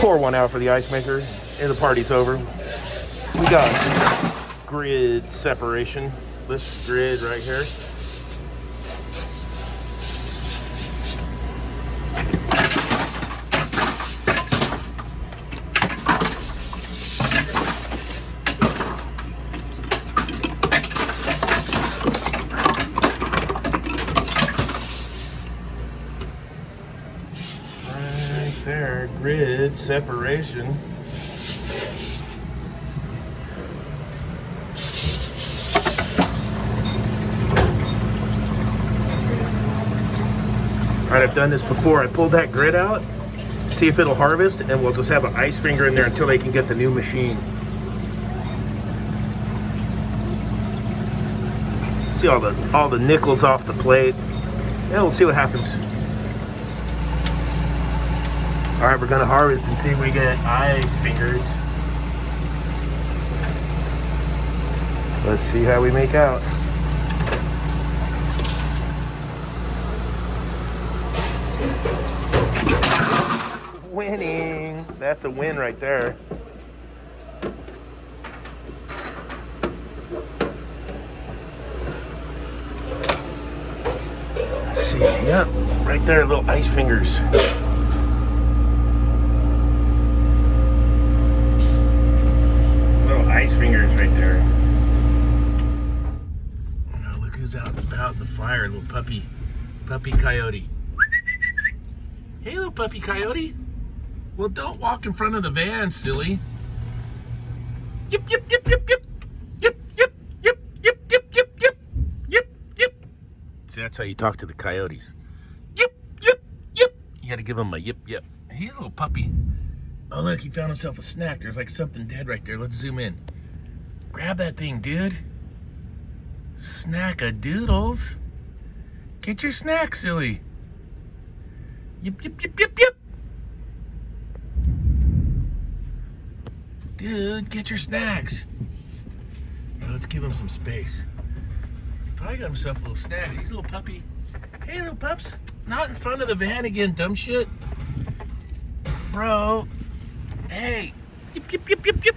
pour one out for the ice maker, and the party's over. We got grid separation. This grid right here. There, grid separation. All right, I've done this before. I pulled that grid out, see if it'll harvest, and we'll just have an ice finger in there until they can get the new machine. See all the nickels off the plate. Yeah, we'll see what happens. All right, we're gonna harvest and see if we get ice fingers. Let's see how we make out. Winning. That's a win right there. Let's see. Yep, right there, little ice fingers. Ice fingers right there. Oh, look who's out and about in the fire, little puppy coyote. Hey, little puppy coyote. Well, don't walk in front of the van, silly. Yip, yip, yip, yip, yip. Yip, yip, yip, yip, yip, yip, yip. Yip, yip. See, that's how you talk to the coyotes. Yip, yip, yip. You gotta give him a yip, yip. He's a little puppy. Oh, look, he found himself a snack. There's like something dead right there. Let's zoom in. Grab that thing, dude. Snack-a-doodles. Get your snack, silly. Yip, yip, yip, yip, yip. Dude, get your snacks. Let's give him some space. Probably got himself a little snack. He's a little puppy. Hey, little pups. Not in front of the van again, dumb shit. Bro. Hey. Yip, yip, yip, yip, yip.